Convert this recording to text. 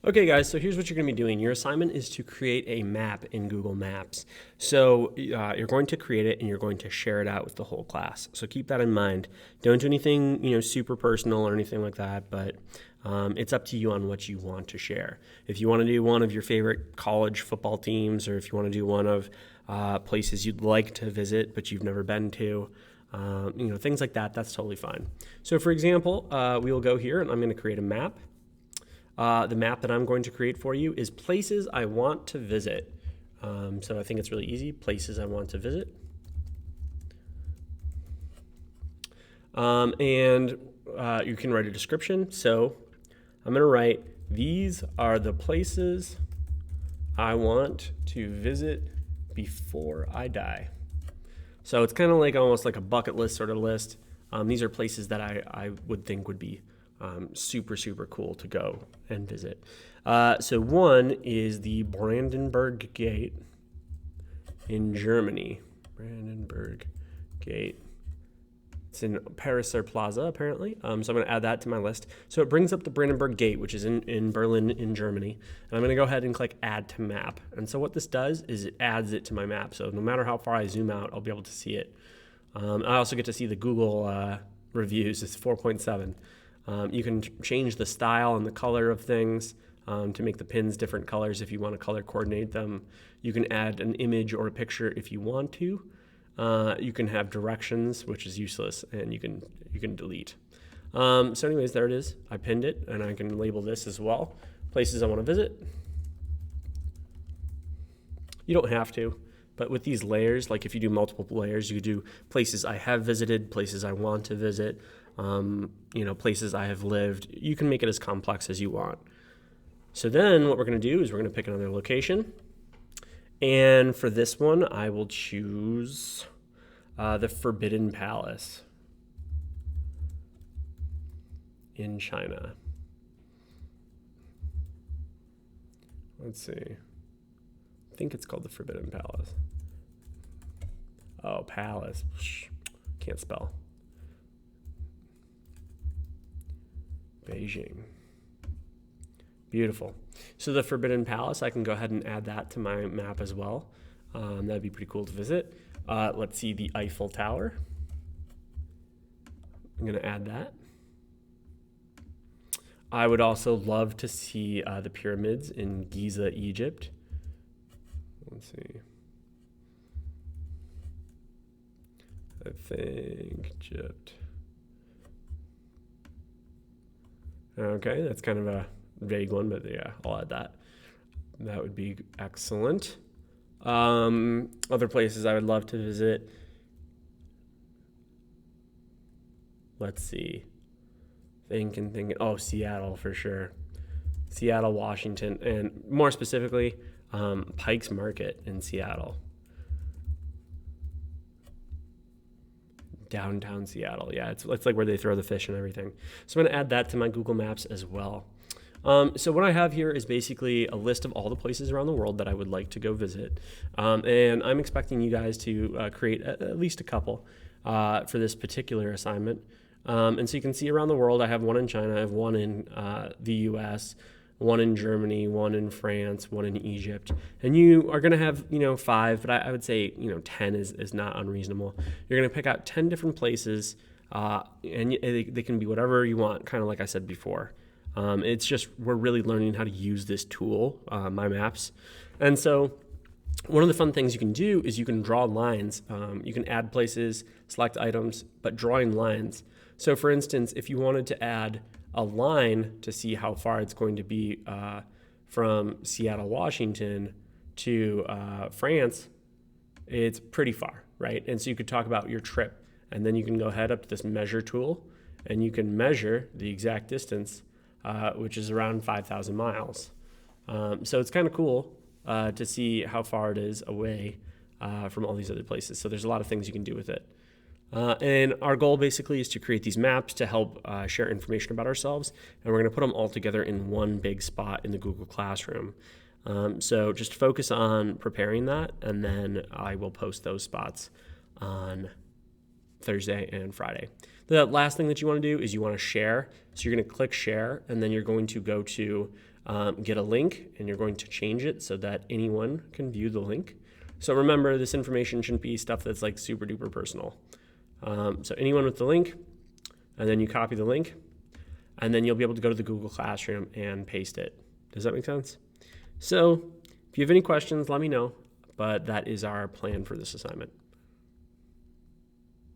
Okay guys, so here's what you're going to be doing. Your assignment is to create a map in Google Maps. So you're going to create it and you're going to share it out with the whole class. So keep that in mind. Don't do anything super personal or anything like that, but it's up to you on what you want to share. If you want to do one of your favorite college football teams, or if you want to do one of places you'd like to visit but you've never been to, things like that, that's totally fine. So for example, we will go here and I'm going to create a map. The map that I'm going to create for you is places I want to visit. So I think it's really easy, places I want to visit. You can write a description. So I'm going to write, these are the places I want to visit before I die. So it's kind of like almost like a bucket list sort of list. These are places that I would think would be super, super cool to go and visit. So one is the Brandenburg Gate in Germany. Brandenburg Gate. It's in Pariser Plaza, apparently. So I'm going to add that to my list. So it brings up the Brandenburg Gate, which is in Berlin, in Germany. And I'm going to go ahead and click Add to Map. And so what this does is it adds it to my map. So no matter how far I zoom out, I'll be able to see it. I also get to see the Google reviews. It's 4.7. You can change the style and the color of things to make the pins different colors if you want to color coordinate them. You can add an image or a picture if you want to. You can have directions, which is useless, and you can delete. So anyways, there it is. I pinned it, and I can label this as well. Places I want to visit. You don't have to, but with these layers, like if you do multiple layers, you do places I have visited, places I want to visit, places I have lived. You can make it as complex as you want. So then what we're going to do is we're going to pick another location. And for this one, I will choose the Forbidden Palace in China. Let's see. I think it's called the Forbidden Palace. Oh, Palace. Can't spell. Beijing. Beautiful. So the Forbidden Palace, I can go ahead and add that to my map as well. That'd be pretty cool to visit. Let's see the Eiffel Tower. I'm going to add that. I would also love to see the pyramids in Giza, Egypt. Let's see. I think Egypt. Okay, that's kind of a vague one, but yeah, I'll add that. That would be excellent. Other places I would love to visit. Let's see. Thinking. Oh, Seattle for sure. Seattle, Washington, and more specifically, Pike's Market in Seattle. Downtown Seattle. Yeah, it's like where they throw the fish and everything. So I'm going to add that to my Google Maps as well. So what I have here is basically a list of all the places around the world that I would like to go visit. And I'm expecting you guys to create at least a couple for this particular assignment. And so you can see around the world, I have one in China, I have one in the US, one in Germany, one in France, one in Egypt. And you are going to have, 5, but I would say, 10 is not unreasonable. You're going to pick out 10 different places, and they can be whatever you want, kind of like I said before. It's just we're really learning how to use this tool, My Maps. And so one of the fun things you can do is you can draw lines. You can add places, select items, but drawing lines. So for instance, if you wanted to add a line to see how far it's going to be from Seattle, Washington to France, it's pretty far, right? And so you could talk about your trip, and then you can go ahead up to this measure tool, and you can measure the exact distance, which is around 5,000 miles. So it's kind of cool to see how far it is away from all these other places. So there's a lot of things you can do with it. And our goal basically is to create these maps to help share information about ourselves, and we're going to put them all together in one big spot in the Google Classroom. So just focus on preparing that, and then I will post those spots on Thursday and Friday. The last thing that you want to do is you want to share. So you're going to click share, and then you're going to go to get a link, and you're going to change it so that anyone can view the link. So remember, this information shouldn't be stuff that's like super duper personal. So anyone with the link, and then you copy the link, and then you'll be able to go to the Google Classroom and paste it. Does that make sense? So if you have any questions, let me know, but that is our plan for this assignment.